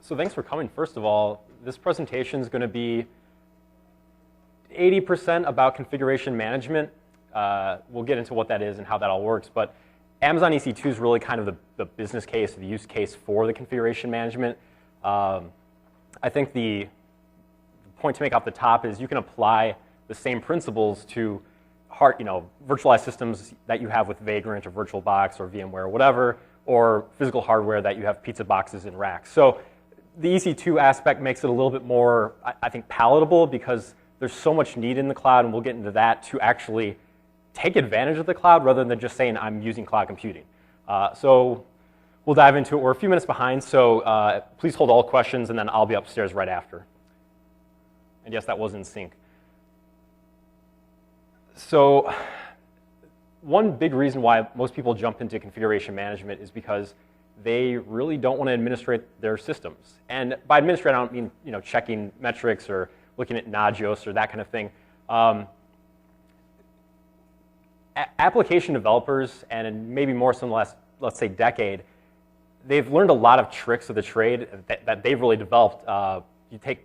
So thanks for coming. First of all, this presentation is going to be 80% about configuration management. We'll get into what that is and how that all works. But Amazon EC2 is really kind of the business case, the use case for the configuration management. I think the point to make off the top is you can apply the same principles to virtualized systems that you have with Vagrant or VirtualBox or VMware or whatever, or physical hardware that you have pizza boxes and racks. So the EC2 aspect makes it a little bit more, I think, palatable because there's so much need in the cloud, and we'll get into that, to actually take advantage of the cloud rather than just saying I'm using cloud computing. So we'll dive into it. We're a few minutes behind, so please hold all questions, and then I'll be upstairs right after. And yes, that was in sync. So one big reason why most people jump into configuration management is because they really don't want to administrate their systems. And by administrate, I don't mean checking metrics or looking at Nagios or that kind of thing. Application developers, and maybe more so in the last, let's say, decade, they've learned a lot of tricks of the trade that they've really developed. You take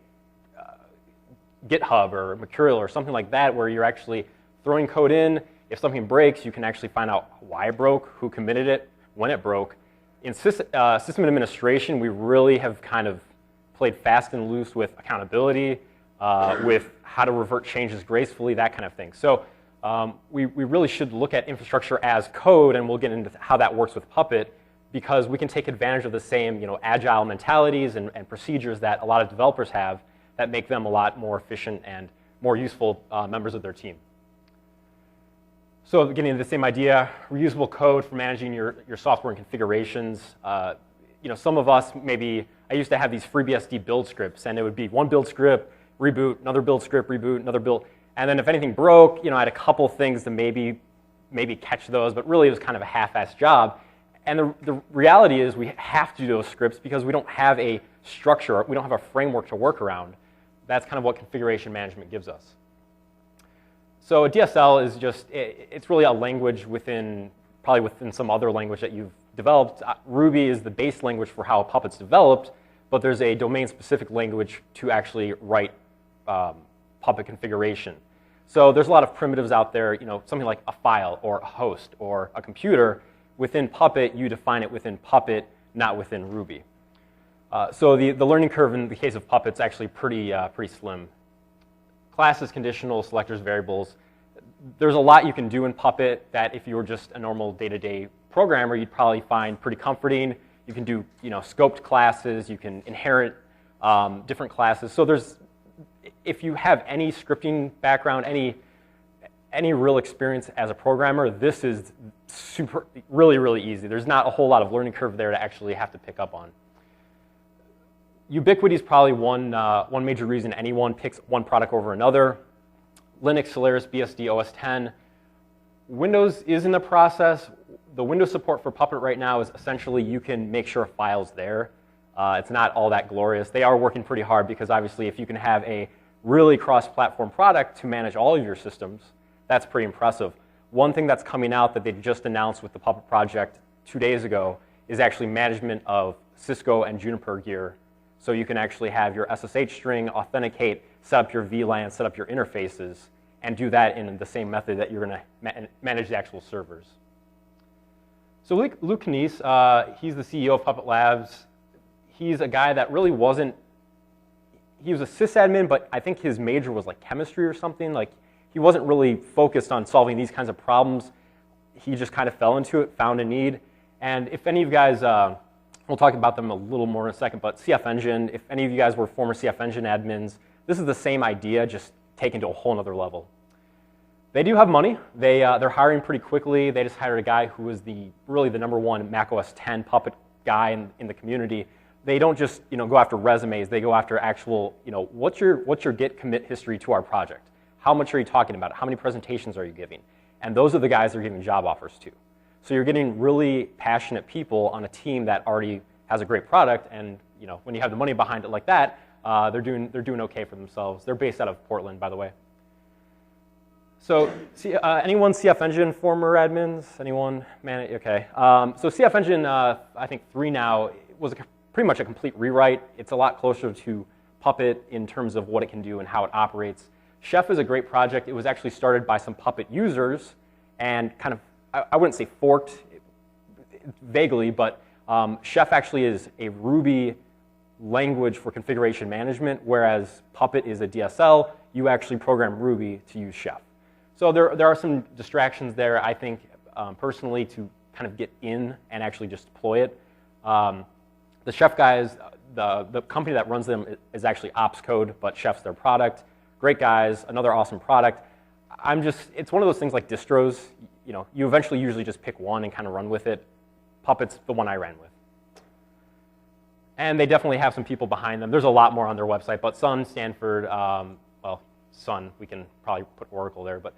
GitHub or Mercurial or something like that, where you're actually throwing code in. If something breaks, you can actually find out why it broke, who committed it, when it broke. In system administration, we really have kind of played fast and loose with accountability, with how to revert changes gracefully, that kind of thing. So we really should look at infrastructure as code, and we'll get into how that works with Puppet, because we can take advantage of the same agile mentalities and procedures that a lot of developers have that make them a lot more efficient and more useful members of their team. So getting into the same idea, reusable code for managing your software and configurations. Some of us, maybe, I used to have these FreeBSD build scripts, and it would be one build script, reboot, another build script, reboot, another build. And then if anything broke, I had a couple things to maybe catch those, but really it was kind of a half-assed job. And the reality is we have to do those scripts because we don't have a structure, we don't have a framework to work around. That's kind of what configuration management gives us. So a DSL is just, it's really a language probably within some other language that you've developed. Ruby is the base language for how Puppet's developed, but there's a domain-specific language to actually write Puppet configuration. So there's a lot of primitives out there, something like a file or a host or a computer. Within Puppet, you define it within Puppet, not within Ruby. So the learning curve in the case of Puppet's actually pretty slim. Classes, conditional, selectors, variables. There's a lot you can do in Puppet that if you were just a normal day-to-day programmer, you'd probably find pretty comforting. You can do scoped classes. You can inherit different classes. So if you have any scripting background, any real experience as a programmer, this is really easy. There's not a whole lot of learning curve there to actually have to pick up on. Ubiquity is probably one major reason anyone picks one product over another. Linux, Solaris, BSD, OS X. Windows is in the process. The Windows support for Puppet right now is essentially you can make sure a file's there. It's not all that glorious. They are working pretty hard because obviously if you can have a really cross-platform product to manage all of your systems, that's pretty impressive. One thing that's coming out that they just announced with the Puppet project 2 days ago is actually management of Cisco and Juniper gear. So you can actually have your SSH string, authenticate, set up your VLAN, set up your interfaces, and do that in the same method that you're going to manage the actual servers. So Luke Knies, he's the CEO of Puppet Labs. He's a guy that really wasn't, he was a sysadmin, but I think his major was like chemistry or something. Like he wasn't really focused on solving these kinds of problems. He just kind of fell into it, found a need. And if any of you guys, we'll talk about them a little more in a second, but CF Engine, if any of you guys were former CF Engine admins, this is the same idea, just taken to a whole other level. They do have money. They're hiring pretty quickly. They just hired a guy who was really the #1 Mac OS X Puppet guy in the community. They don't just go after resumes. They go after actual, what's your Git commit history to our project? How much are you talking about it? How many presentations are you giving? And those are the guys they're giving job offers to. So you're getting really passionate people on a team that already has a great product, and when you have the money behind it like that, they're doing okay for themselves. They're based out of Portland, by the way. So anyone CF Engine former admins? Anyone? Man, okay. So CF Engine, I think 3 now, was pretty much a complete rewrite. It's a lot closer to Puppet in terms of what it can do and how it operates. Chef is a great project. It was actually started by some Puppet users and kind of, I wouldn't say forked vaguely, but Chef actually is a Ruby language for configuration management, whereas Puppet is a DSL. You actually program Ruby to use Chef. So there are some distractions there, I think, personally, to kind of get in and actually just deploy it. The Chef guys, the company that runs them is actually OpsCode, but Chef's their product. Great guys, another awesome product. It's one of those things like distros. You eventually usually just pick one and kind of run with it. Puppet's the one I ran with. And they definitely have some people behind them. There's a lot more on their website, but Sun, Stanford, well, Sun, we can probably put Oracle there, but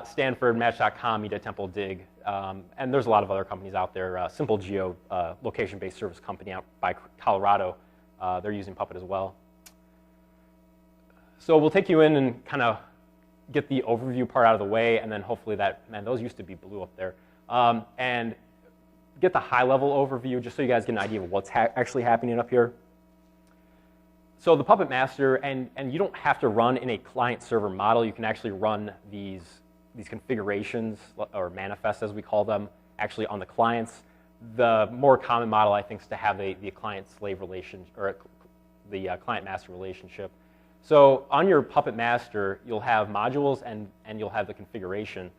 Stanford, Match.com, Media Temple, Dig, and there's a lot of other companies out there. Simple Geo, location-based service company out by Colorado, they're using Puppet as well. So we'll take you in and kind of get the overview part out of the way, and then hopefully man, those used to be blue up there, and get the high-level overview just so you guys get an idea of what's actually happening up here. So the Puppet Master, and you don't have to run in a client-server model. You can actually run these configurations, or manifests as we call them, actually on the clients. The more common model, I think, is to have the client-slave relationship, or the client-master relationship. So on your Puppet Master, you'll have modules and you'll have the configuration.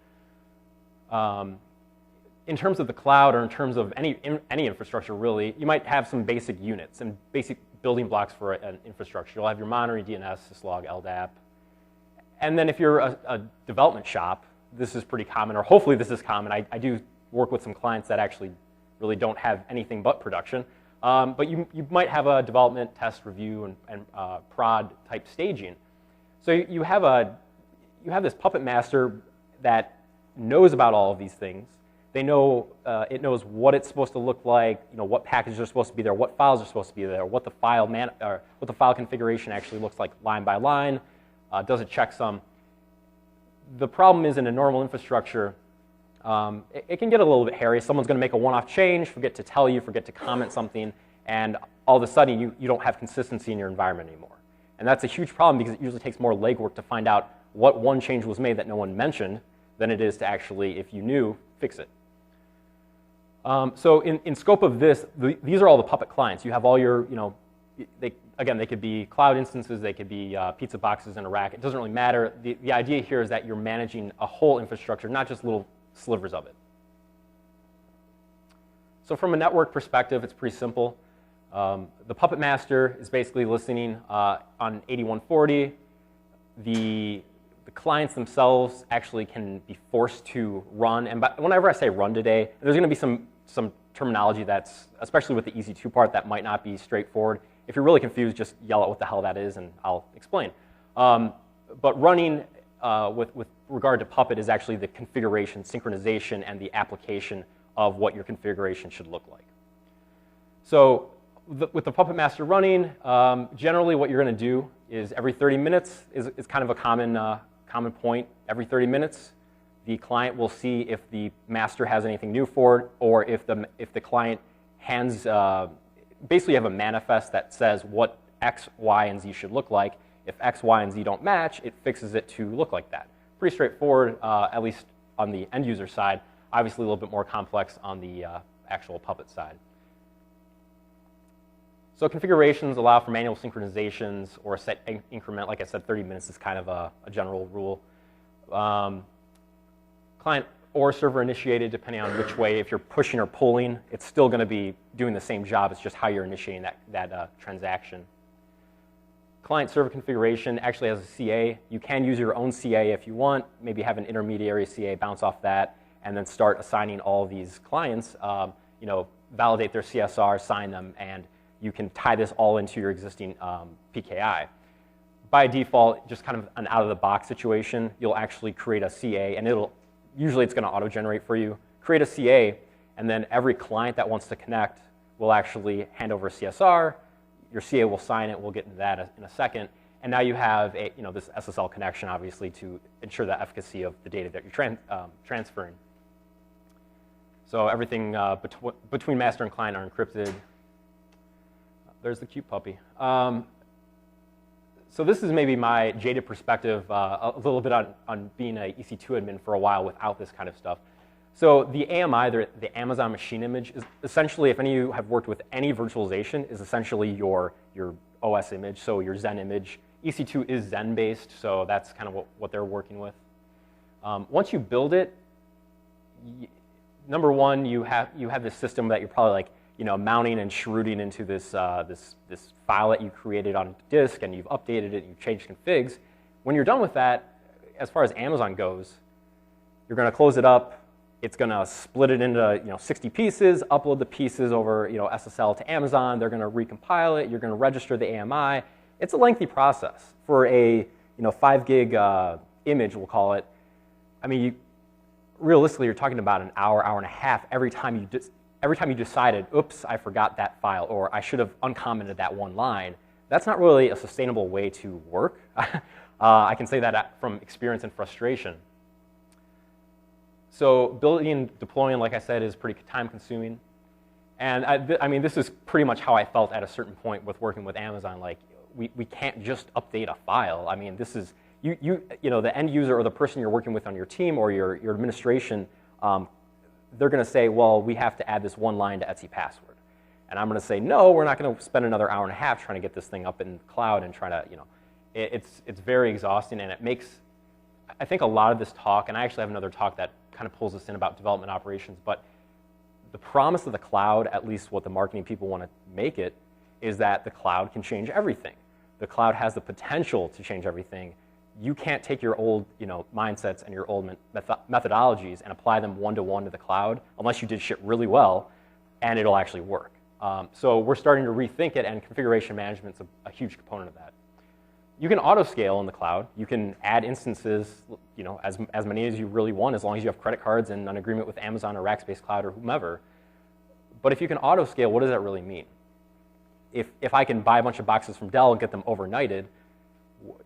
In terms of the cloud, or in terms of any infrastructure, really, you might have some basic units and basic building blocks for an infrastructure. You'll have your monitoring, DNS, syslog, LDAP. And then if you're a development shop, this is pretty common, or hopefully this is common. I do work with some clients that actually really don't have anything but production. But you might have a development, test, review, and prod type staging. So you have this Puppet Master that knows about all of these things. They know, it knows what it's supposed to look like, what packages are supposed to be there, what files are supposed to be there, what the file configuration actually looks like line by line. Does it checksum? The problem is in a normal infrastructure, it can get a little bit hairy. Someone's going to make a one-off change, forget to tell you, forget to comment something, and all of a sudden you don't have consistency in your environment anymore. And that's a huge problem because it usually takes more legwork to find out what one change was made that no one mentioned than it is to actually, if you knew, fix it. So in scope of this, these are all the Puppet clients. You have all your, again, they could be cloud instances, they could be pizza boxes in a rack. It doesn't really matter. The idea here is that you're managing a whole infrastructure, not just little slivers of it. So from a network perspective, it's pretty simple. The Puppet Master is basically listening on 8140. The clients themselves actually can be forced to run. And whenever I say run today, there's going to be some terminology that's, especially with the EC2 part, that might not be straightforward. If you're really confused, just yell out what the hell that is, and I'll explain. But running with regard to Puppet is actually the configuration, synchronization, and the application of what your configuration should look like. So with the Puppet Master running, generally what you're going to do is every 30 minutes is kind of a common point. Every 30 minutes, the client will see if the master has anything new for it, or if the client hands, basically you have a manifest that says what X, Y, and Z should look like. If X, Y, and Z don't match, it fixes it to look like that. Pretty straightforward, at least on the end user side. Obviously a little bit more complex on the actual Puppet side. So configurations allow for manual synchronizations or a set increment. Like I said, 30 minutes is kind of a general rule. Client or server initiated, depending on which way. If you're pushing or pulling, it's still going to be doing the same job. It's just how you're initiating that transaction. Client server configuration actually has a CA. You can use your own CA if you want. Maybe have an intermediary CA, bounce off that, and then start assigning all these clients. Validate their CSR, sign them, and you can tie this all into your existing PKI. By default, just kind of an out-of-the-box situation, you'll actually create a CA, and usually it's going to auto-generate for you. Create a CA, and then every client that wants to connect will actually hand over a CSR. Your CA will sign it. We'll get into that in a second. And now you have this SSL connection, obviously, to ensure the efficacy of the data that you're transferring. So everything between master and client are encrypted. there's the cute puppy. So this is maybe my jaded perspective a little bit on being an EC2 admin for a while without this kind of stuff. So the AMI, the Amazon Machine Image, is essentially, if any of you have worked with any virtualization, is essentially your OS image, so your Zen image. EC2 is Zen-based, so that's kind of what they're working with. Once you build it, number one, you have this system that you're probably like, mounting and shrooting into this file that you created on disk, and you've updated it, you've changed configs. When you're done with that, as far as Amazon goes, you're going to close it up. It's going to split it into 60 pieces, upload the pieces over SSL to Amazon. They're going to recompile it. You're going to register the AMI. It's a lengthy process for a 5 gig image, we'll call it. I mean, realistically, you're talking about an hour, hour and a half every time you decided, oops, I forgot that file, or I should have uncommented that one line. That's not really a sustainable way to work. I can say that from experience and frustration. So building and deploying, like I said, is pretty time-consuming. And I mean, this is pretty much how I felt at a certain point with working with Amazon. Like, we can't just update a file. I mean, this is the end user or the person you're working with on your team or your administration. They're going to say, well, we have to add this one line to Etsy password. And I'm going to say, no, we're not going to spend another hour and a half trying to get this thing up in the cloud and trying to, it's very exhausting, and it makes, I think a lot of this talk, and I actually have another talk that kind of pulls us in about development operations, but the promise of the cloud, at least what the marketing people want to make it, is that the cloud can change everything. The cloud has the potential to change everything. You can't take your old mindsets and your old methodologies and apply them one-to-one to the cloud unless you did shit really well, and it'll actually work. So we're starting to rethink it, and configuration management's a huge component of that. You can auto-scale in the cloud. You can add instances, as many as you really want, as long as you have credit cards and an agreement with Amazon or Rackspace Cloud or whomever. But if you can auto-scale, what does that really mean? If I can buy a bunch of boxes from Dell and get them overnighted,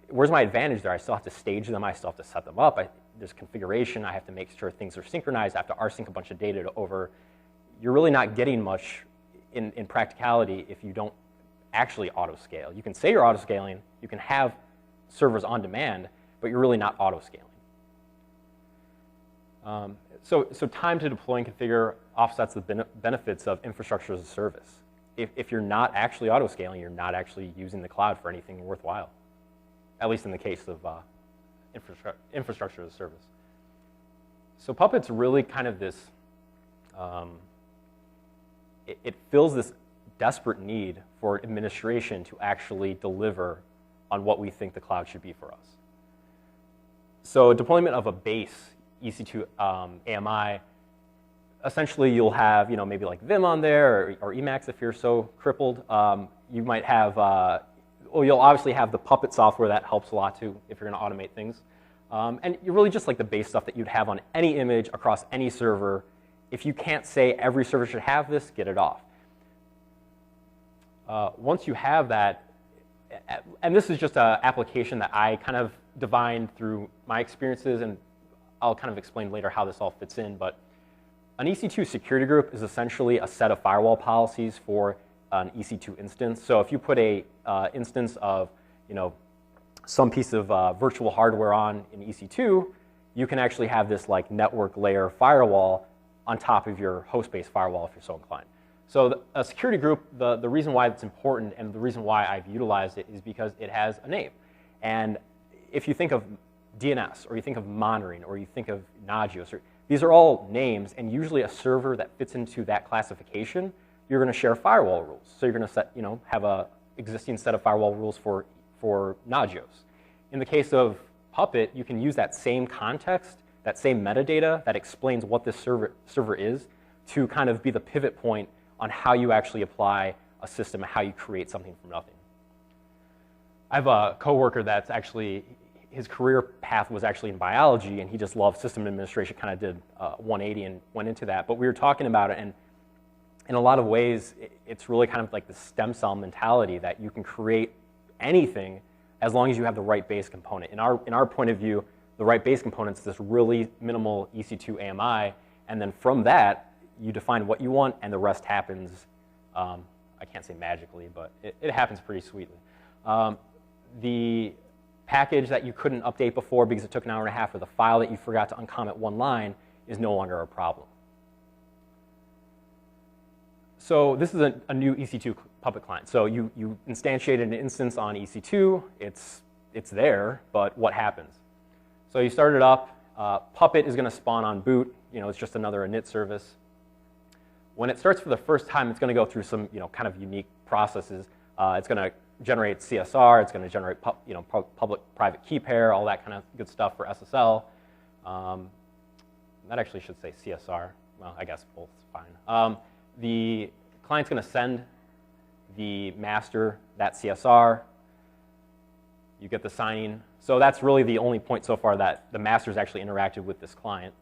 where's my advantage there? I still have to stage them. I still have to set them up. There's configuration. I have to make sure things are synchronized. I have to rsync a bunch of data over. You're really not getting much in practicality if you don't actually auto-scale. You can say you're auto-scaling. You can have servers on demand, but you're really not auto-scaling. So time to deploy and configure offsets the benefits of infrastructure as a service. If you're not actually auto-scaling, you're not actually using the cloud for anything worthwhile, at least in the case of infrastructure as a service. So Puppet's really kind of this, it fills this desperate need for administration to actually deliver on what we think the cloud should be for us. So deployment of a base EC2 AMI, essentially you'll have maybe like Vim on there or Emacs if you're so crippled. You might have, you'll obviously have the Puppet software that helps a lot too if you're going to automate things. And you're really just like the base stuff that you'd have on any image across any server. If you can't say every server should have this, get it off. Once you have that, and this is just an application that I kind of divined through my experiences, and I'll kind of explain later how this all fits in, but an EC2 security group is essentially a set of firewall policies for an EC2 instance. So if you put a instance of some piece of virtual hardware on in EC2, you can actually have this like network layer firewall on top of your host-based firewall if you're so inclined. So a security group, the reason why it's important and the reason why I've utilized it is because it has a name. And if you think of DNS, or you think of monitoring, or you think of Nagios, these are all names, and usually a server that fits into that classification, you're going to share firewall rules. So you're going to set, have a existing set of firewall rules for Nagios. In the case of Puppet, you can use that same context, that same metadata that explains what this server is, to kind of be the pivot point on how you actually apply a system and how you create something from nothing. I have a coworker that's actually, his career path was actually in biology, and he just loved system administration, kind of did 180 and went into that. But we were talking about it, and in a lot of ways, it's really kind of like the stem cell mentality that you can create anything as long as you have the right base component. In our point of view, the right base component is this really minimal EC2 AMI, and then from that, you define what you want, and the rest happens I can't say magically, but it happens pretty sweetly. The package that you couldn't update before because it took an hour and a half, or the file that you forgot to uncomment one line, is no longer a problem. So this is a new EC2 Puppet client. So you instantiated an instance on EC2. It's there, but what happens? So you start it up. Puppet is going to spawn on boot. It's just another init service. When it starts for the first time, it's going to go through some kind of unique processes. It's going to generate CSR. It's going to generate public-private key pair, all that kind of good stuff for SSL. That actually should say CSR. Well, I guess both is fine. The client's going to send the master that CSR. You get the signing. So that's really the only point so far that the master's actually interacted with this client.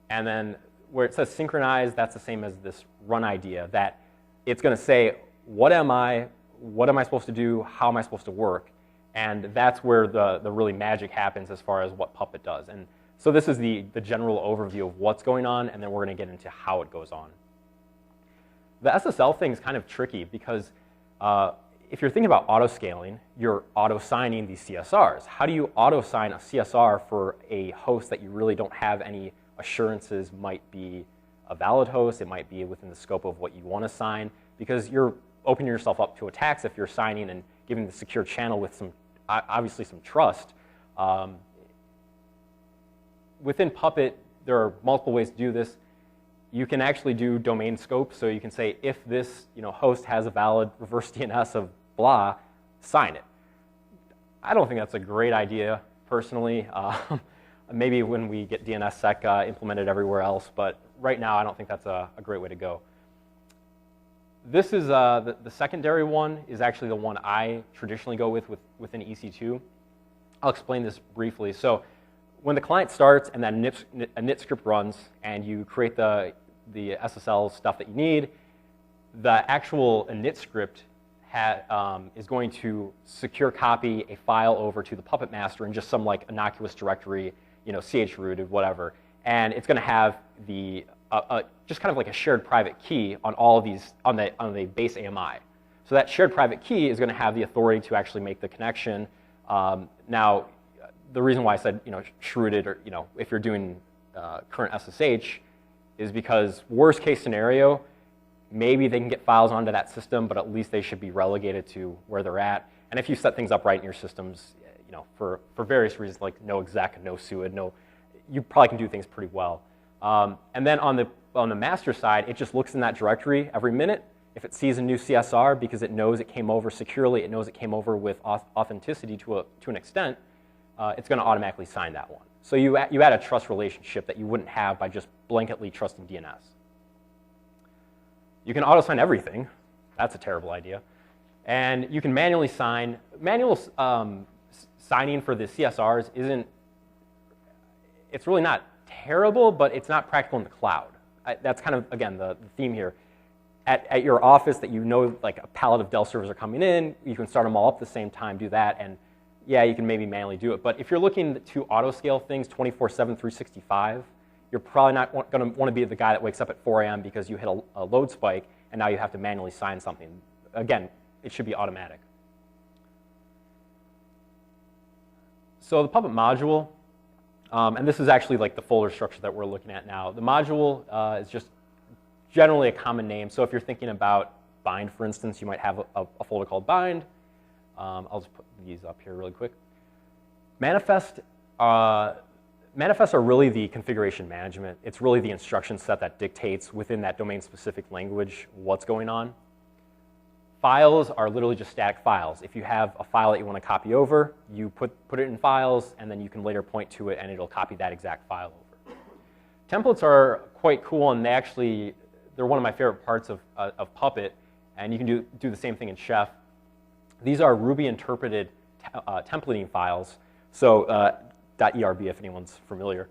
And then where it says synchronize, that's the same as this run idea, that it's going to say, what am I supposed to do, how am I supposed to work? And that's where the really magic happens as far as what Puppet does. And so this is the general overview of what's going on, and then we're going to get into how it goes on. The SSL thing is kind of tricky because if you're thinking about auto-scaling, you're auto-signing these CSRs. How do you auto-sign a CSR for a host that you really don't have any assurances might be a valid host? It might be within the scope of what you want to sign, because you're opening yourself up to attacks if you're signing and giving the secure channel with obviously some trust. Within Puppet, there are multiple ways to do this. You can actually do domain scope, so you can say if this host has a valid reverse DNS of blah, sign it. I don't think that's a great idea personally. Maybe when we get DNSSEC implemented everywhere else, but right now I don't think that's a great way to go. This is the secondary one is actually the one I traditionally go within EC2. I'll explain this briefly. So when the client starts and that init script runs and you create the SSL stuff that you need, the actual init script is going to secure copy a file over to the Puppet master in just some innocuous directory, chrooted, whatever, and it's going to have just kind of like a shared private key on all of these on the base AMI. So that shared private key is going to have the authority to actually make the connection. Now, the reason why I said shrewded, or if you're doing current SSH, is because worst case scenario, maybe they can get files onto that system, but at least they should be relegated to where they're at. And if you set things up right in your systems, for various reasons like no exec, no suid, you probably can do things pretty well. And then on the master side, it just looks in that directory every minute. If it sees a new CSR, because it knows it came over securely, it knows it came over with authenticity to an extent, it's going to automatically sign that one. So you add a trust relationship that you wouldn't have by just blanketly trusting DNS. You can auto-sign everything. That's a terrible idea. And you can manually sign. Manual signing for the CSRs it's really not terrible, but it's not practical in the cloud. That's kind of, again, the theme here. At your office that like a pallet of Dell servers are coming in, you can start them all up at the same time, do that, and yeah, you can maybe manually do it. But if you're looking to auto-scale things 24/7, 365, you're probably not going to want to be the guy that wakes up at 4 a.m. because you hit a load spike, and now you have to manually sign something. Again, it should be automatic. So the Puppet module, and this is actually like the folder structure that we're looking at now. The module is just generally a common name. So if you're thinking about bind, for instance, you might have a folder called bind. I'll just put these up here really quick. Manifests are really the configuration management. It's really the instruction set that dictates within that domain-specific language what's going on. Files are literally just static files. If you have a file that you want to copy over, you put it in files, and then you can later point to it, and it'll copy that exact file over. Templates are quite cool, and they're one of my favorite parts of Puppet, and you can do the same thing in Chef. These are Ruby-interpreted templating files, so .erb if anyone's familiar.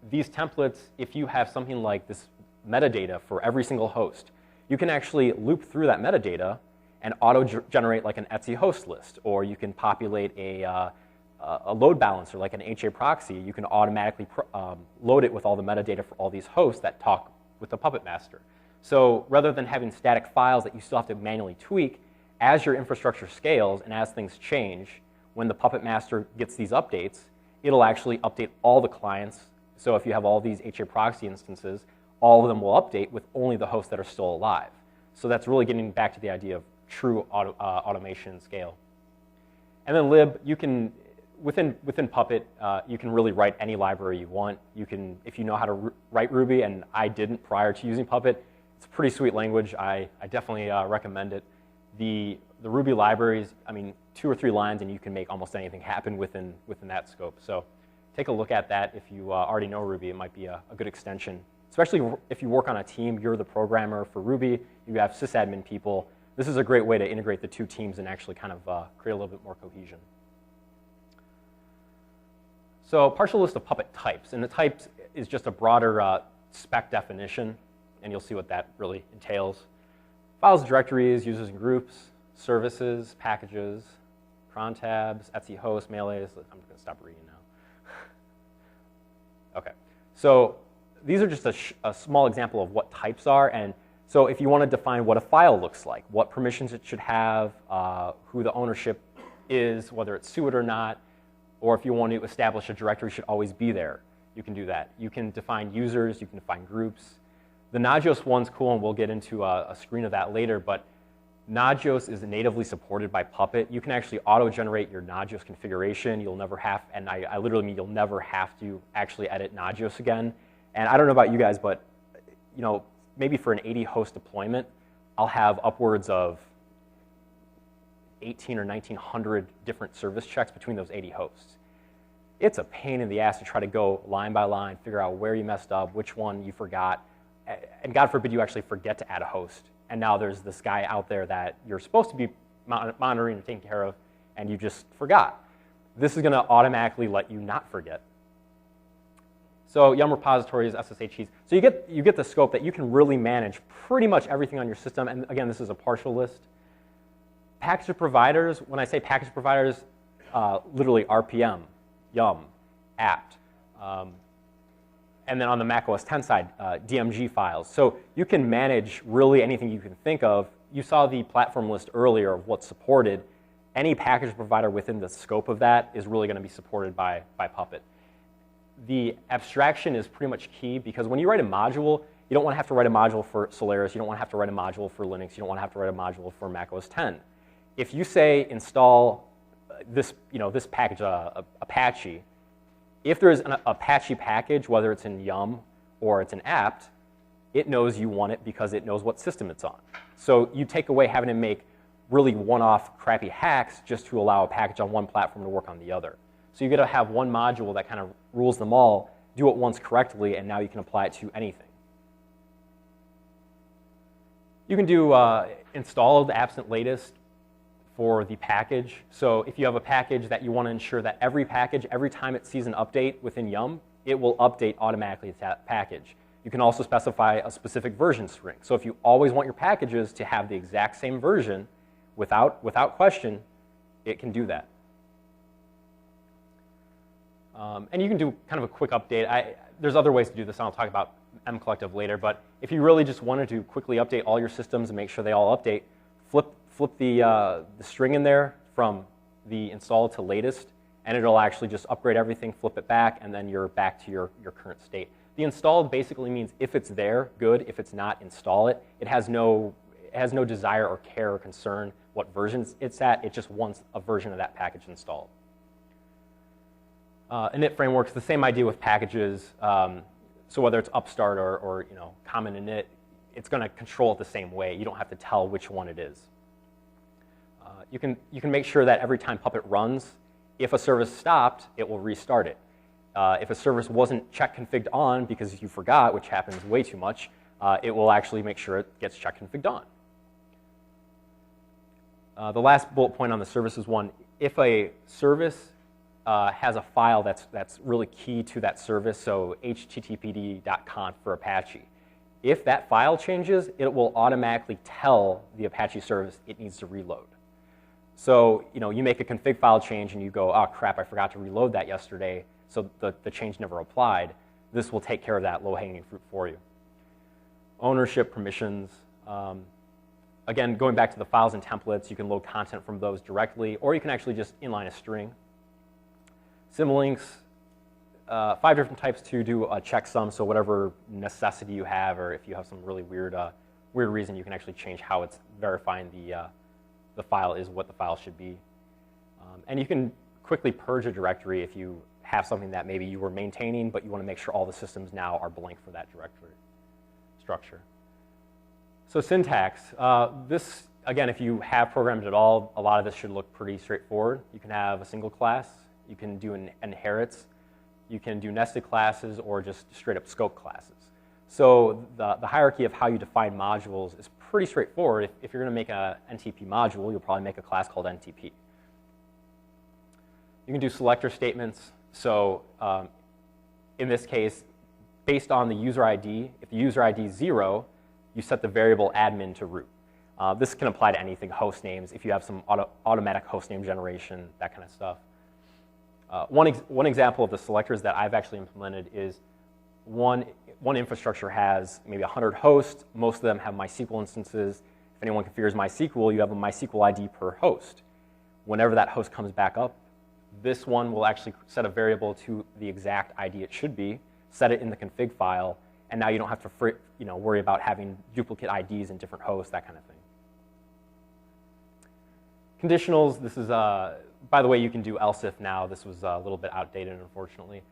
These templates, if you have something like this metadata for every single host, you can actually loop through that metadata and auto-generate like an Etsy host list, or you can populate a load balancer like an HA proxy. You can automatically load it with all the metadata for all these hosts that talk with the Puppet master. So rather than having static files that you still have to manually tweak, as your infrastructure scales and as things change, when the Puppet master gets these updates, it'll actually update all the clients. So if you have all these HA proxy instances, all of them will update with only the hosts that are still alive. So that's really getting back to the idea of true automation and scale. And then lib, you can, within Puppet, you can really write any library you want. You can, if you know how to write Ruby, and I didn't prior to using Puppet, it's a pretty sweet language. I definitely recommend it. The Ruby libraries, I mean, 2 or 3 lines and you can make almost anything happen within that scope. So take a look at that. If you already know Ruby, it might be a good extension. Especially if you work on a team, you're the programmer for Ruby, you have sysadmin people. This is a great way to integrate the 2 teams and actually kind of create a little bit more cohesion. So partial list of Puppet types, and the types is just a broader spec definition, and you'll see what that really entails. Files, directories, users and groups, services, packages, cron tabs, etc host, melees. I'm going to stop reading now. Okay, so these are just a small example of what types are, and so if you want to define what a file looks like, what permissions it should have, who the ownership is, whether it's suit or not, or if you want to establish a directory should always be there, you can do that. You can define users, you can define groups. The Nagios one's cool, and we'll get into a screen of that later, but Nagios is natively supported by Puppet. You can actually auto-generate your Nagios configuration. You'll never have, and I literally mean you'll never have to actually edit Nagios again. And I don't know about you guys, but you know, maybe for an 80 host deployment, I'll have upwards of 18 or 1900 different service checks between those 80 hosts. It's a pain in the ass to try to go line by line, figure out where you messed up, which one you forgot, and God forbid you actually forget to add a host. And now there's this guy out there that you're supposed to be monitoring and taking care of, and you just forgot. This is going to automatically let you not forget. So Yum repositories, SSHs. So you get the scope that you can really manage pretty much everything on your system. And again, this is a partial list. Package providers, when I say package providers, literally RPM, Yum, apt. And then on the Mac OS X side, DMG files. So you can manage really anything you can think of. You saw the platform list earlier of what's supported. Any package provider within the scope of that is really going to be supported by Puppet. The abstraction is pretty much key because when you write a module, you don't want to have to write a module for Solaris. You don't want to have to write a module for Linux. You don't want to have to write a module for Mac OS X. If you say install this package, Apache, if there's an Apache package, whether it's in Yum or it's in apt, it knows you want it because it knows what system it's on. So you take away having to make really one-off crappy hacks just to allow a package on one platform to work on the other. So you got to have one module that kind of rules them all, do it once correctly, and now you can apply it to anything. You can do installed absent latest for the package. So if you have a package that you want to ensure that every package, every time it sees an update within Yum, it will update automatically to that package. You can also specify a specific version string. So if you always want your packages to have the exact same version, without question, it can do that. And you can do kind of a quick update. There's other ways to do this, and I'll talk about MCollective later, but if you really just wanted to quickly update all your systems and make sure they all update, flip the string in there from the install to latest, and it'll actually just upgrade everything, flip it back, and then you're back to your current state. The installed basically means if it's there, good. If it's not, install it. It has no desire or care or concern what version it's at. It just wants a version of that package installed. Init frameworks, the same idea with packages. So whether it's upstart or common init, it's going to control it the same way. You don't have to tell which one it is. You can make sure that every time Puppet runs, if a service stopped, it will restart it. If a service wasn't check configured on because you forgot, which happens way too much, it will actually make sure it gets check configured on. The last bullet point on the services one, if a service has a file that's really key to that service, so httpd.conf for Apache. If that file changes, it will automatically tell the Apache service it needs to reload. So you make a config file change and you go, oh crap, I forgot to reload that yesterday, so the change never applied. This will take care of that low-hanging fruit for you. ownership, permissions. Again, going back to the files and templates, you can load content from those directly, or you can actually just inline a string. Symlinks, 5 different types to do a checksum, so whatever necessity you have, or if you have some really weird reason, you can actually change how it's verifying the file is what the file should be. And you can quickly purge a directory if you have something that maybe you were maintaining, but you want to make sure all the systems now are blank for that directory structure. So syntax, this, again, if you have programmed at all, a lot of this should look pretty straightforward. You can have a single class, you can do an inherits, you can do nested classes, or just straight up scope classes. So the hierarchy of how you define modules is pretty straightforward. If you're going to make a NTP module, you'll probably make a class called NTP. You can do selector statements. So in this case, based on the user ID, if the user ID is 0, you set the variable admin to root. This can apply to anything, host names, if you have some automatic host name generation, that kind of stuff. One example of the selectors that I've actually implemented is one infrastructure has maybe 100 hosts. Most of them have MySQL instances. If anyone configures MySQL, you have a MySQL ID per host. Whenever that host comes back up, this one will actually set a variable to the exact ID it should be, set it in the config file, and now you don't have to worry about having duplicate IDs in different hosts, that kind of thing. Conditionals, this is, by the way, you can do else if now. This was a little bit outdated, unfortunately.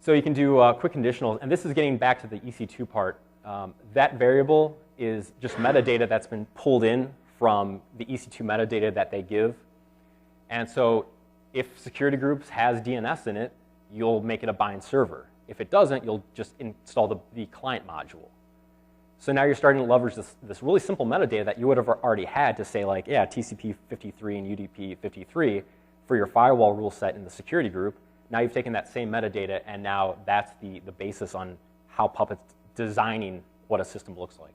So you can do quick conditionals, and this is getting back to the EC2 part. That variable is just metadata that's been pulled in from the EC2 metadata that they give. And so if security groups has DNS in it, you'll make it a bind server. If it doesn't, you'll just install the client module. So now you're starting to leverage this really simple metadata that you would have already had to say, like, yeah, TCP 53 and UDP 53 for your firewall rule set in the security group. Now you've taken that same metadata, and now that's the basis on how Puppet's designing what a system looks like.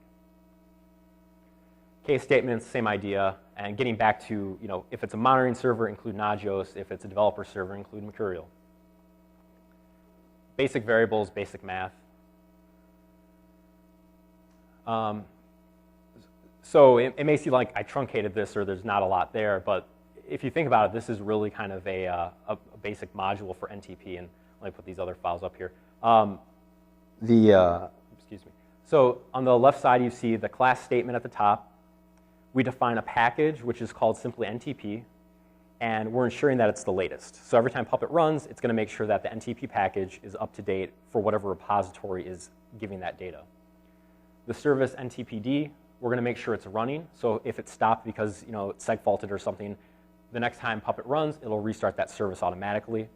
Case statements, same idea. And getting back to, if it's a monitoring server, include Nagios. If it's a developer server, include Mercurial. Basic variables, basic math. So it may seem like I truncated this or there's not a lot there, but if you think about it, this is really kind of a basic module for NTP. And let me put these other files up here. Excuse me. So on the left side, you see the class statement at the top. We define a package, which is called simply NTP, and we're ensuring that it's the latest. So every time Puppet runs, it's going to make sure that the NTP package is up to date for whatever repository is giving that data. The service NTPD, we're going to make sure it's running. So if it stopped because it's seg faulted or something, the next time Puppet runs, it'll restart that service automatically.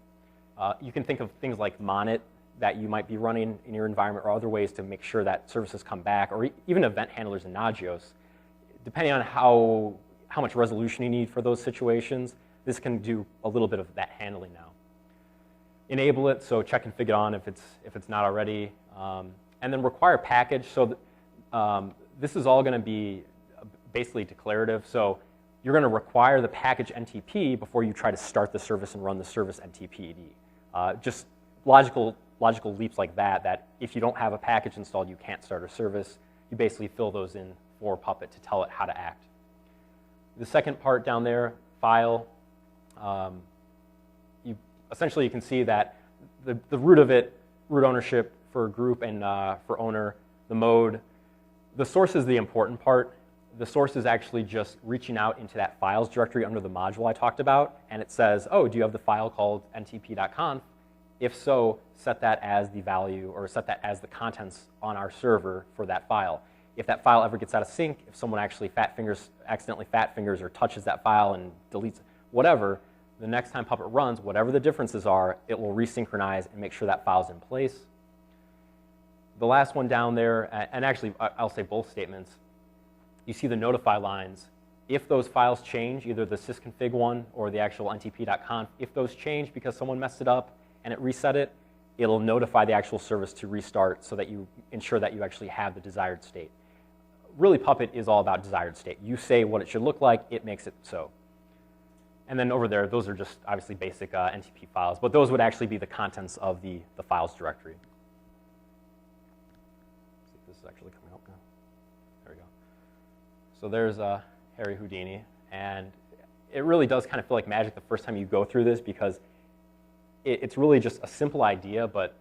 You can think of things like Monet that you might be running in your environment, or other ways to make sure that services come back, or even event handlers in Nagios. Depending on how much resolution you need for those situations, this can do a little bit of that handling now. Enable it, so check config it on if it's not already, and then require package. So this is all going to be basically declarative. So you're going to require the package NTP before you try to start the service and run the service NTPD. Just logical leaps like that if you don't have a package installed, you can't start a service. You basically fill those in for Puppet to tell it how to act. The second part down there, file, essentially you can see that the root of it, root ownership for group and for owner, the mode. The source is the important part. The source is actually just reaching out into that files directory under the module I talked about, and it says, oh, do you have the file called ntp.conf? If so, set that as the value, or set that as the contents on our server for that file. If that file ever gets out of sync, if someone actually accidentally fat fingers or touches that file and deletes it, whatever, the next time Puppet runs, whatever the differences are, it will resynchronize and make sure that file's in place. The last one down there, and actually I'll say both statements, you see the notify lines. If those files change, either the sysconfig one or the actual ntp.conf, if those change because someone messed it up and it reset it, it'll notify the actual service to restart so that you ensure that you actually have the desired state. Really, Puppet is all about desired state. You say what it should look like, it makes it so. And then over there, those are just obviously basic NTP files, but those would actually be the contents of the files directory. this is actually coming up now. There we go. So there's Harry Houdini, and it really does kind of feel like magic the first time you go through this, because it's really just a simple idea, but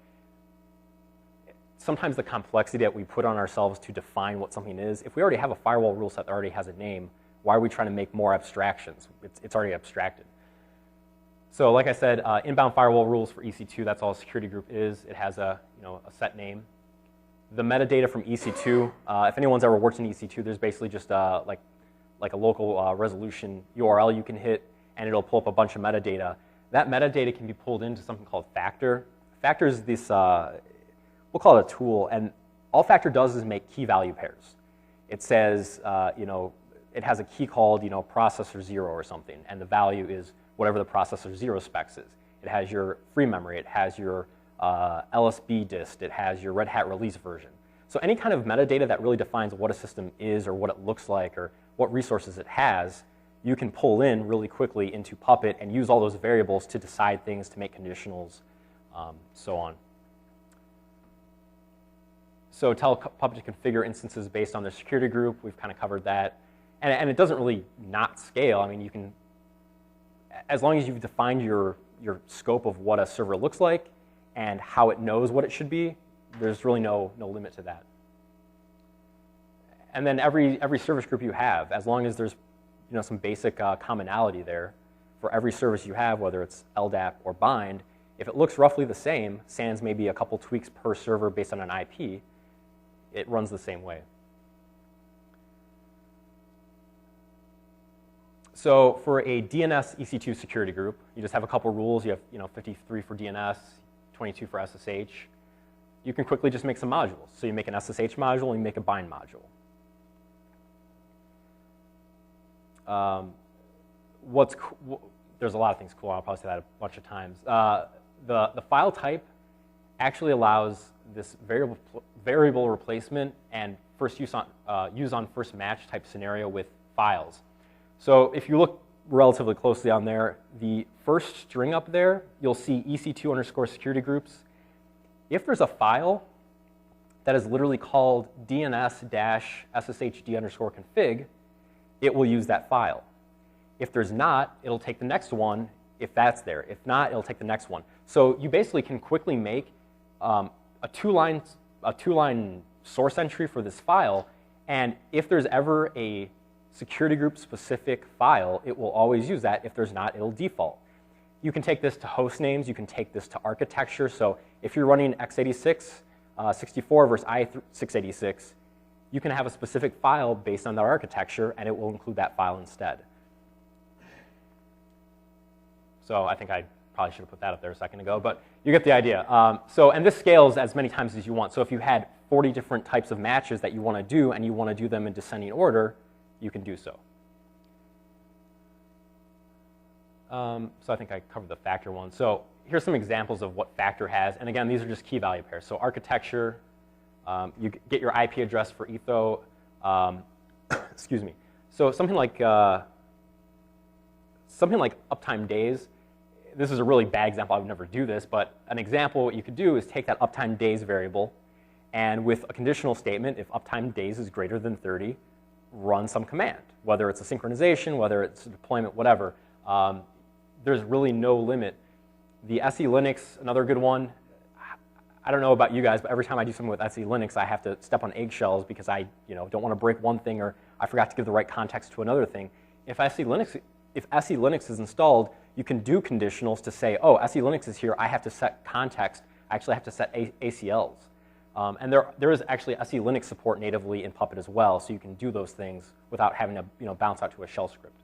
sometimes the complexity that we put on ourselves to define what something is, if we already have a firewall rule set that already has a name, why are we trying to make more abstractions? It's already abstracted. So like I said, inbound firewall rules for EC2, that's all a security group is. It has a set name. The metadata from EC2, if anyone's ever worked in EC2, there's basically just like a local resolution URL you can hit, and it'll pull up a bunch of metadata. That metadata can be pulled into something called Factor. Factor is this, we'll call it a tool, and all Factor does is make key value pairs. It says, it has a key called, processor 0 or something, and the value is whatever the processor 0 specs is. It has your free memory, it has your LSB dist, it has your Red Hat release version. So any kind of metadata that really defines what a system is or what it looks like or what resources it has, you can pull in really quickly into Puppet and use all those variables to decide things, to make conditionals, so on. So tell Puppet to configure instances based on their security group. We've kind of covered that. And it doesn't really not scale. I mean, you can, as long as you've defined your scope of what a server looks like and how it knows what it should be, there's really no limit to that. And then every service group you have, as long as there's some basic commonality there for every service you have, whether it's LDAP or bind, if it looks roughly the same, sans maybe a couple tweaks per server based on an IP, it runs the same way. So for a DNS EC2 security group, you just have a couple rules. You have 53 for DNS, 22 for SSH. You can quickly just make some modules. So you make an SSH module and you make a bind module. There's a lot of things cool. I'll probably say that a bunch of times. The file type actually allows this variable replacement and first use on first match type scenario with files. So if you look relatively closely on there, the first string up there, you'll see EC2_security groups. If there's a file that is literally called DNS-SSHD_config, it will use that file. If there's not, it'll take the next one if that's there. If not, it'll take the next one. So you basically can quickly make a two-line source entry for this file, and if there's ever a security group specific file, it will always use that. If there's not, it'll default. You can take this to host names. You can take this to architecture. So if you're running x86 64 versus i686, you can have a specific file based on that architecture, and it will include that file instead. So I think I probably should have put that up there a second ago, but you get the idea. And this scales as many times as you want. So if you had 40 different types of matches that you want to do, and you want to do them in descending order, you can do so. So I think I covered the Factor one. So here's some examples of what Factor has. And again, these are just key value pairs. So architecture, you get your IP address for etho. Excuse me. So something like uptime days. This is a really bad example. I would never do this. But an example, what you could do is take that uptime days variable, and with a conditional statement, if uptime days is greater than 30, run some command, whether it's a synchronization, whether it's a deployment, whatever. There's really no limit. The SE Linux, another good one. I don't know about you guys, but every time I do something with SE Linux, I have to step on eggshells because I don't want to break one thing, or I forgot to give the right context to another thing. If SE Linux is installed, you can do conditionals to say, oh, SE Linux is here, I have to set context. I actually have to set ACLs. And there is actually SE Linux support natively in Puppet as well, so you can do those things without having to bounce out to a shell script.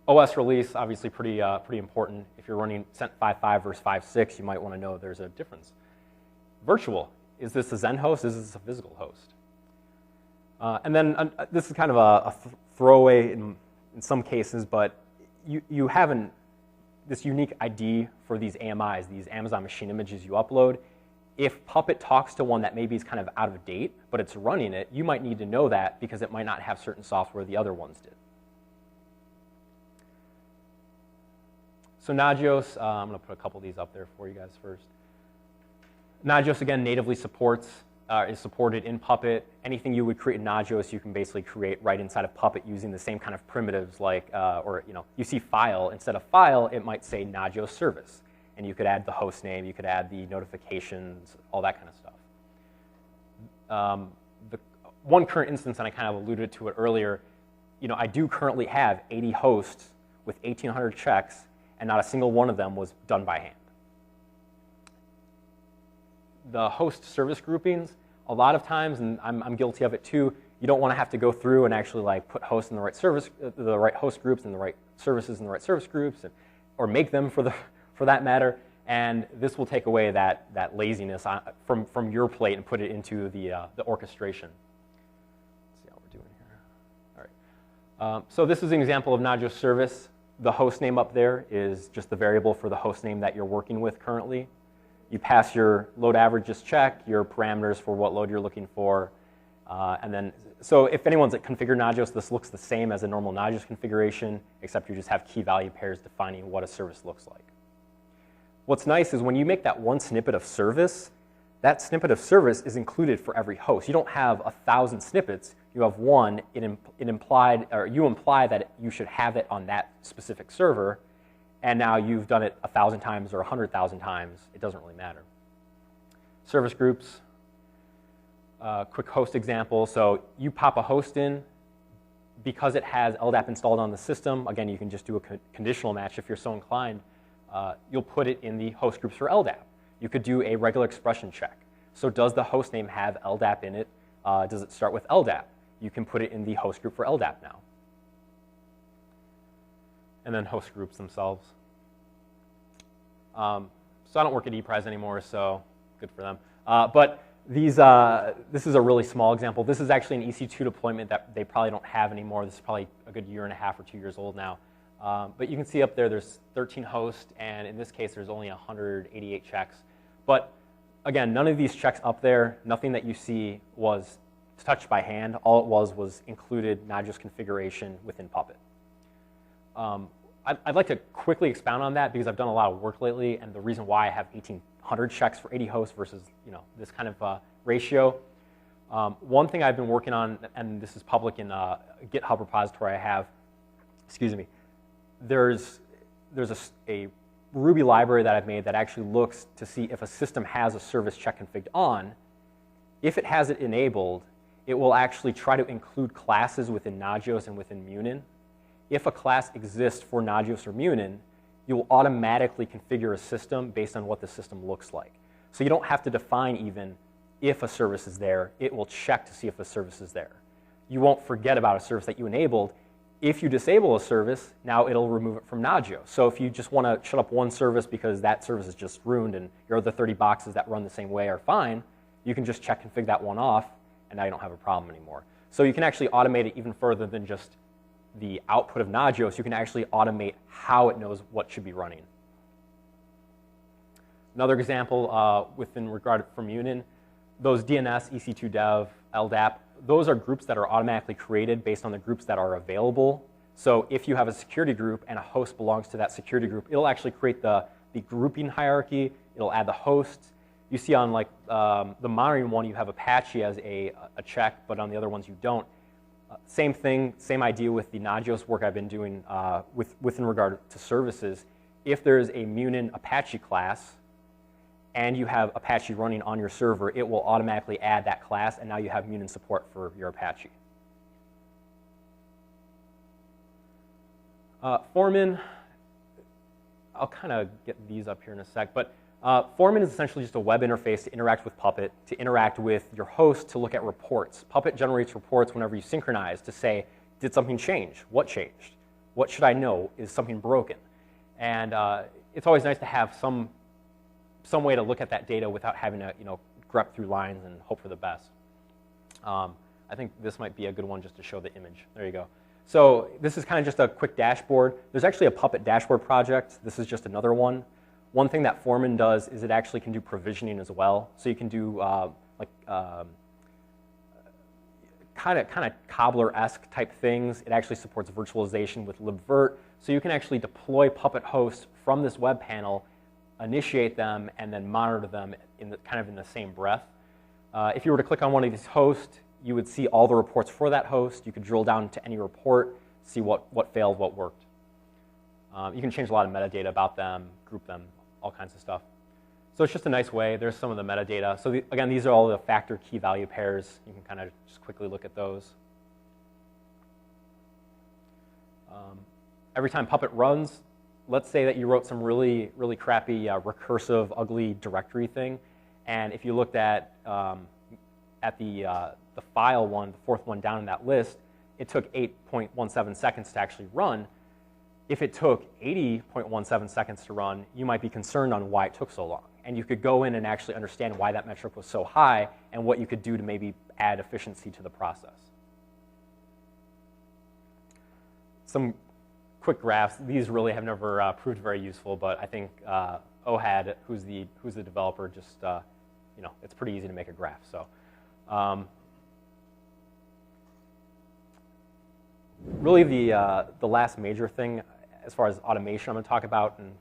OS release, obviously pretty important. If you're running CENT 5.5 versus 5.6, you might want to know there's a difference. Virtual, is this a Xen host? Is this a physical host? And then this is kind of a throwaway in some cases, but you have this unique ID for these AMIs, these Amazon machine images you upload. If Puppet talks to one that maybe is kind of out of date, but it's running it, you might need to know that because it might not have certain software the other ones did. So Nagios, I'm going to put a couple of these up there for you guys first. Nagios, again, natively supports is supported in Puppet. Anything you would create in Nagios, you can basically create right inside of Puppet using the same kind of primitives like, or you see file. Instead of file, it might say Nagios service. And you could add the host name, you could add the notifications, all that kind of stuff. The one current instance, and I kind of alluded to it earlier, I do currently have 80 hosts with 1,800 checks, and not a single one of them was done by hand. The host service groupings, a lot of times, and I'm guilty of it too, you don't want to have to go through and actually like put hosts in the right service, the right host groups and the right services in the right service groups, or make them for that matter. And this will take away that laziness from your plate and put it into the orchestration. Let's see how we're doing here. All right. So this is an example of Nagios service. The host name up there is just the variable for the host name that you're working with currently. You pass your load averages check, your parameters for what load you're looking for, and then, so if anyone's configured Nagios, this looks the same as a normal Nagios configuration, except you just have key value pairs defining what a service looks like. What's nice is when you make that one snippet of service, that snippet of service is included for every host. You don't have 1,000 snippets, you have one. You imply that you should have it on that specific server, and now you've done it 1,000 times or 100,000 times. It doesn't really matter. Service groups, quick host example. So you pop a host in. Because it has LDAP installed on the system, again, you can just do a conditional match if you're so inclined. You'll put it in the host groups for LDAP. You could do a regular expression check. So does the host name have LDAP in it? Does it start with LDAP? You can put it in the host group for LDAP now. And then host groups themselves. So I don't work at ePrize anymore, so good for them. But this is a really small example. This is actually an EC2 deployment that they probably don't have anymore. This is probably a good 1.5 or 2 years old now. But you can see up there there's 13 hosts, and in this case there's only 188 checks. But again, none of these checks up there, nothing that you see was touched by hand. All it was included Nagios configuration within Puppet. I'd like to quickly expound on that because I've done a lot of work lately, and the reason why I have 1,800 checks for 80 hosts versus this kind of ratio. One thing I've been working on, and this is public in a GitHub repository I have, excuse me, there's a Ruby library that I've made that actually looks to see if a system has a service check configured on. If it has it enabled, it will actually try to include classes within Nagios and within Munin. If a class exists for Nagios or Munin, you will automatically configure a system based on what the system looks like. So you don't have to define even if a service is there. It will check to see if a service is there. You won't forget about a service that you enabled. If you disable a service, now it'll remove it from Nagios. So if you just want to shut up one service because that service is just ruined and your other 30 boxes that run the same way are fine, you can just check config that one off, and now you don't have a problem anymore. So you can actually automate it even further than just the output of Nagios. You can actually automate how it knows what should be running. Another example within regard from Munin, those DNS, EC2 Dev, LDAP, those are groups that are automatically created based on the groups that are available. So if you have a security group and a host belongs to that security group, it'll actually create the grouping hierarchy. It'll add the hosts. You see on like the monitoring one, you have Apache as a check, but on the other ones you don't. Same thing, same idea with the Nagios work I've been doing within regard to services. If there's a Munin Apache class and you have Apache running on your server, it will automatically add that class, and now you have Munin support for your Apache. Foreman, I'll kind of get these up here in a sec, but Foreman is essentially just a web interface to interact with Puppet, to interact with your host, to look at reports. Puppet generates reports whenever you synchronize to say, did something change? What changed? What should I know? Is something broken? And it's always nice to have some way to look at that data without having to grep through lines and hope for the best. I think this might be a good one just to show the image. There you go. So this is kind of just a quick dashboard. There's actually a Puppet dashboard project. This is just another one. One thing that Foreman does is it actually can do provisioning as well. So you can do kind of cobbler-esque type things. It actually supports virtualization with libvirt. So you can actually deploy Puppet hosts from this web panel, initiate them, and then monitor them kind of in the same breath. If you were to click on one of these hosts, you would see all the reports for that host. You could drill down to any report, see what failed, what worked. You can change a lot of metadata about them, group them, all kinds of stuff. So it's just a nice way. There's some of the metadata. So again, these are all the factor key value pairs. You can kind of just quickly look at those. Every time Puppet runs, let's say that you wrote some really, really crappy, recursive, ugly directory thing. And if you looked at the file one, the fourth one down in that list, it took 8.17 seconds to actually run. If it took 80.17 seconds to run, you might be concerned on why it took so long. And you could go in and actually understand why that metric was so high and what you could do to maybe add efficiency to the process. Some quick graphs. These really have never proved very useful, but I think Ohad, who's the developer, just it's pretty easy to make a graph. So really the last major thing as far as automation I'm going to talk about, and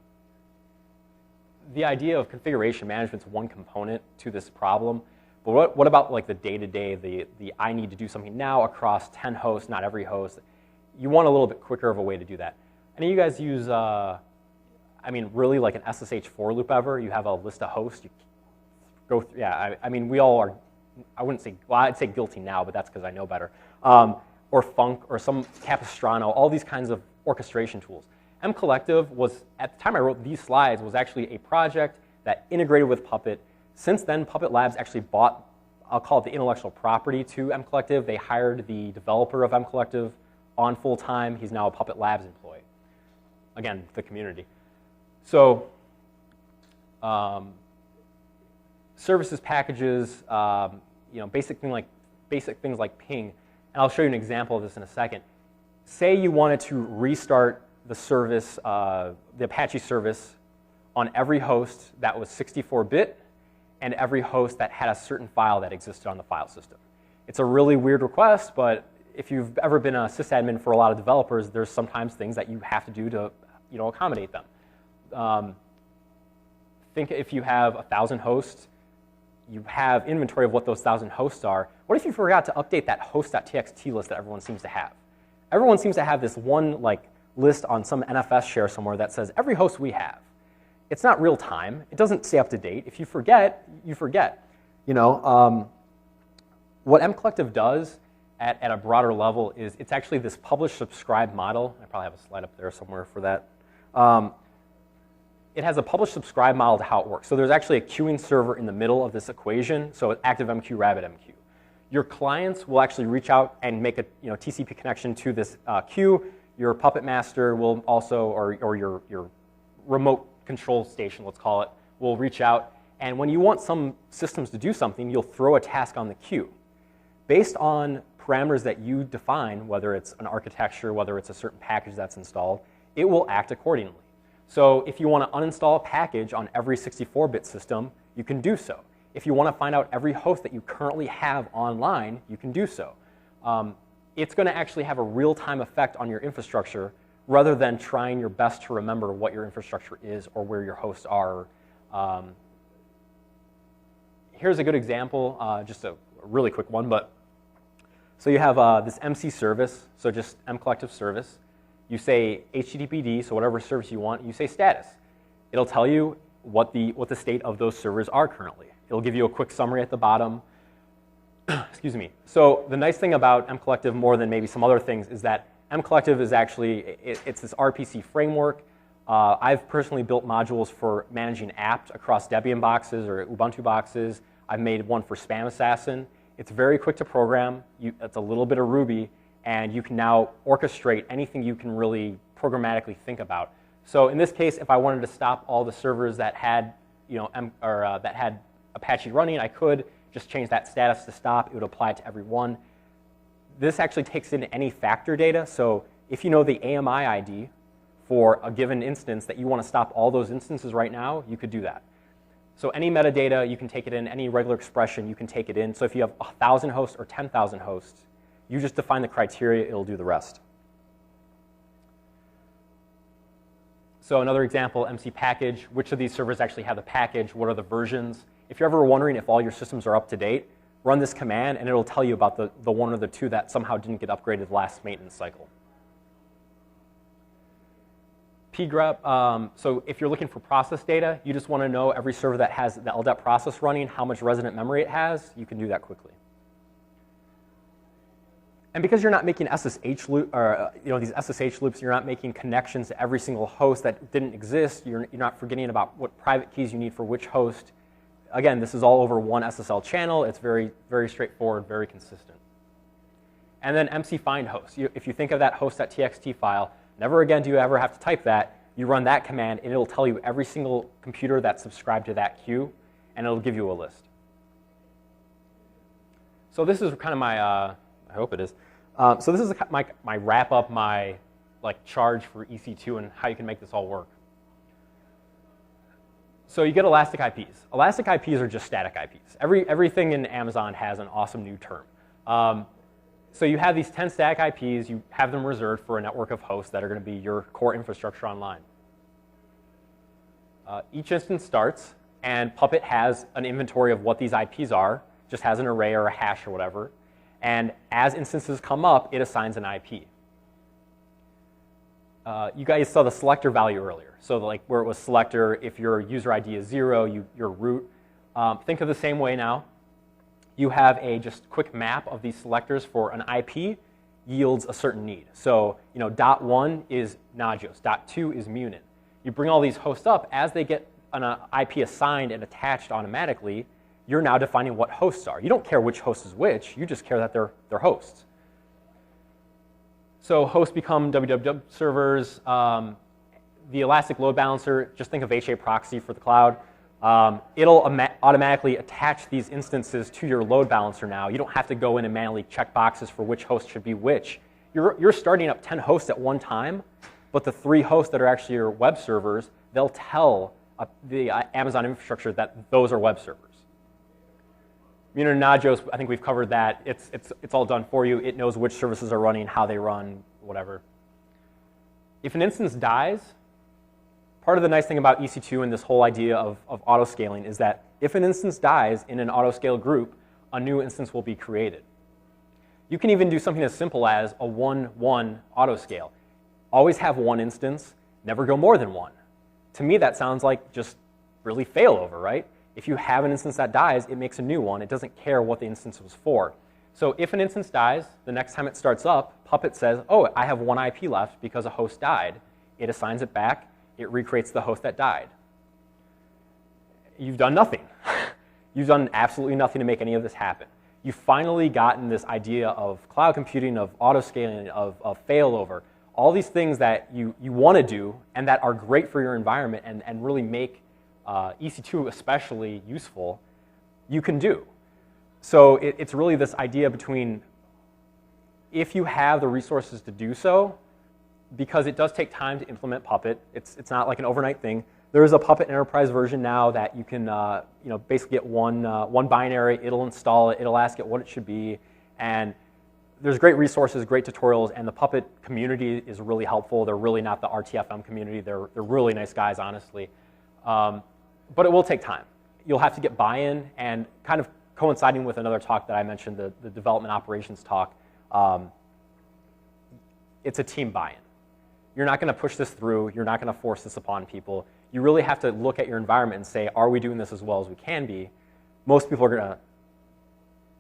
the idea of configuration management is one component to this problem. But what about like the day-to-day, the I need to do something now across 10 hosts, not every host? You want a little bit quicker of a way to do that. Any of you guys use, really like an SSH for loop ever? You have a list of hosts. You go through, we all are, I'd say guilty now, but that's because I know better. Or Func, or some Capistrano, all these kinds of orchestration tools. MCollective was, at the time I wrote these slides, was actually a project that integrated with Puppet. Since then, Puppet Labs actually bought, I'll call it the intellectual property to MCollective. They hired the developer of MCollective on full time. He's now a Puppet Labs employee. Again, the community. So services packages, basic things like ping. And I'll show you an example of this in a second. Say you wanted to restart the service, the Apache service, on every host that was 64-bit and every host that had a certain file that existed on the file system. It's a really weird request, but if you've ever been a sysadmin for a lot of developers, there's sometimes things that you have to do to accommodate them. Think if you have 1,000 hosts, you have inventory of what those 1,000 hosts are. What if you forgot to update that host.txt list that everyone seems to have? Everyone seems to have this one list on some NFS share somewhere that says every host we have. It's not real time. It doesn't stay up to date. If you forget, you forget. What MCollective does at a broader level is it's actually this publish-subscribe model. I probably have a slide up there somewhere for that. It has a publish-subscribe model to how it works. So there's actually a queuing server in the middle of this equation, so ActiveMQ, RabbitMQ. Your clients will actually reach out and make a TCP connection to this queue. Your Puppet master will also, or your remote control station, let's call it, will reach out. And when you want some systems to do something, you'll throw a task on the queue. Based on parameters that you define, whether it's an architecture, whether it's a certain package that's installed, it will act accordingly. So if you want to uninstall a package on every 64-bit system, you can do so. If you want to find out every host that you currently have online, you can do so. It's going to actually have a real-time effect on your infrastructure rather than trying your best to remember what your infrastructure is or where your hosts are. Here's a good example, just a really quick one. So you have this MC service, so just MCollective service. You say HTTPD, so whatever service you want, you say status. It'll tell you what the state of those servers are currently. It'll give you a quick summary at the bottom. Excuse me. So the nice thing about MCollective, more than maybe some other things, is that MCollective is actually, it's this RPC framework. I've personally built modules for managing apps across Debian boxes or Ubuntu boxes. I've made one for Spam Assassin. It's very quick to program. It's a little bit of Ruby. And you can now orchestrate anything you can really programmatically think about. So in this case, if I wanted to stop all the servers that had, that had Apache running, I could just change that status to stop. It would apply it to every one. This actually takes in any factor data. So if you know the AMI ID for a given instance that you want to stop all those instances right now, you could do that. So any metadata, you can take it in. Any regular expression, you can take it in. So if you have 1,000 hosts or 10,000 hosts, you just define the criteria, it'll do the rest. So another example, MC package. Which of these servers actually have the package? What are the versions? If you're ever wondering if all your systems are up to date, run this command, and it'll tell you about the one or the two that somehow didn't get upgraded last maintenance cycle. pgrep, so if you're looking for process data, you just want to know every server that has the LDAP process running, how much resident memory it has, you can do that quickly. And because you're not making SSH loop, or these SSH loops, you're not making connections to every single host that didn't exist. You're not forgetting about what private keys you need for which host. Again, this is all over one SSL channel. It's very, very straightforward, very consistent. And then MC find host. If you think of that host.txt file, never again do you ever have to type that. You run that command, and it'll tell you every single computer that's subscribed to that queue, and it'll give you a list. So this is kind of my, I hope it is. So this is my wrap up, my charge for EC2 and how you can make this all work. So you get elastic IPs. Elastic IPs are just static IPs. Everything in Amazon has an awesome new term. So you have these 10 static IPs. You have them reserved for a network of hosts that are going to be your core infrastructure online. Each instance starts, and Puppet has an inventory of what these IPs are, just has an array or a hash or whatever. And as instances come up, it assigns an IP. You guys saw the selector value earlier. So where it was selector, if your user ID is 0, your root. Think of the same way now. You have a just quick map of these selectors for an IP yields a certain need. So .1 is Nagios, .2 is Munin. You bring all these hosts up, as they get an IP assigned and attached automatically, you're now defining what hosts are. You don't care which host is which, you just care that they're hosts. So hosts become www servers. The Elastic Load Balancer, just think of HA proxy for the cloud. It'll automatically attach these instances to your load balancer now. You don't have to go in and manually check boxes for which host should be which. You're starting up 10 hosts at one time, but the 3 hosts that are actually your web servers, they'll tell the Amazon infrastructure that those are web servers. Munin and Nagios, I think we've covered that. It's all done for you. It knows which services are running, how they run, whatever. If an instance dies, part of the nice thing about EC2 and this whole idea of auto-scaling is that if an instance dies in an auto-scale group, a new instance will be created. You can even do something as simple as a 1-1 auto-scale. Always have one instance, never go more than one. To me, that sounds like just really failover, right? If you have an instance that dies, it makes a new one. It doesn't care what the instance was for. So if an instance dies, the next time it starts up, Puppet says, oh, I have one IP left because a host died. It assigns it back. It recreates the host that died. You've done nothing. You've done absolutely nothing to make any of this happen. You've finally gotten this idea of cloud computing, of auto-scaling, of failover, all these things that you want to do and that are great for your environment and really make EC2 especially useful, you can do. So it's really this idea between if you have the resources to do so, because it does take time to implement Puppet. It's not like an overnight thing. There is a Puppet Enterprise version now that you can basically get one binary. It'll install it. It'll ask it what it should be. And there's great resources, great tutorials, and the Puppet community is really helpful. They're really not the RTFM community. They're really nice guys, honestly. But it will take time. You'll have to get buy-in, and kind of coinciding with another talk that I mentioned, the development operations talk, it's a team buy-in. You're not going to push this through. You're not going to force this upon people. You really have to look at your environment and say, are we doing this as well as we can be? Most people are going to,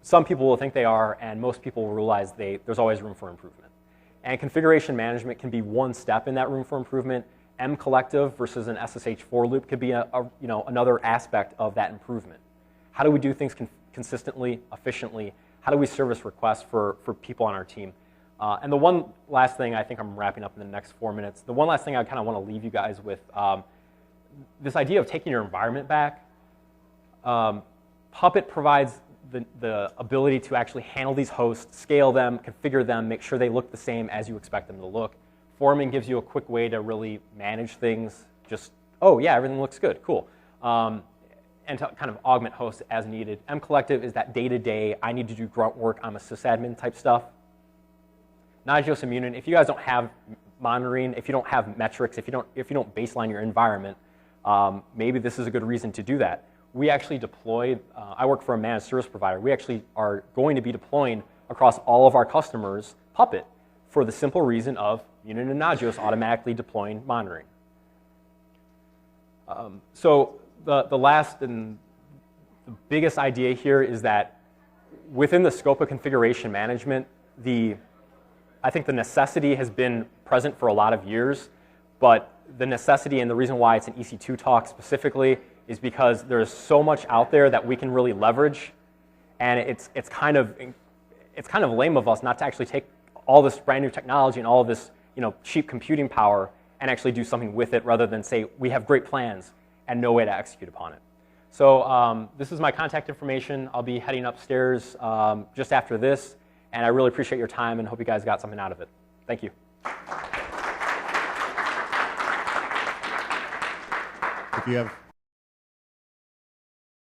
some people will think they are, and most people will realize there's always room for improvement. And configuration management can be one step in that room for improvement. MCollective versus an SSH for loop could be another aspect of that improvement. How do we do things consistently, efficiently? How do we service requests for people on our team? And the one last thing, I think I'm wrapping up in the next 4 minutes, the one last thing I kind of want to leave you guys with, this idea of taking your environment back. Puppet provides the ability to actually handle these hosts, scale them, configure them, make sure they look the same as you expect them to look. Foreman gives you a quick way to really manage things. Just, oh yeah, everything looks good, cool. And to kind of augment hosts as needed. MCollective is that day-to-day, I need to do grunt work, I'm a sysadmin type stuff. Nagios and Munin, if you guys don't have monitoring, if you don't have metrics, if you don't baseline your environment, maybe this is a good reason to do that. we actually deploy, I work for a managed service provider, we actually are going to be deploying across all of our customers Puppet for the simple reason of Munin and Nagios automatically deploying monitoring. So the last and the biggest idea here is that within the scope of configuration management, I think the necessity has been present for a lot of years, but the necessity and the reason why it's an EC2 talk specifically is because there's so much out there that we can really leverage, and it's kind of lame of us not to actually take all this brand new technology and all of this cheap computing power and actually do something with it rather than say we have great plans and no way to execute upon it. So this is my contact information. I'll be heading upstairs just after this, and I really appreciate your time and hope you guys got something out of it. Thank you. If you have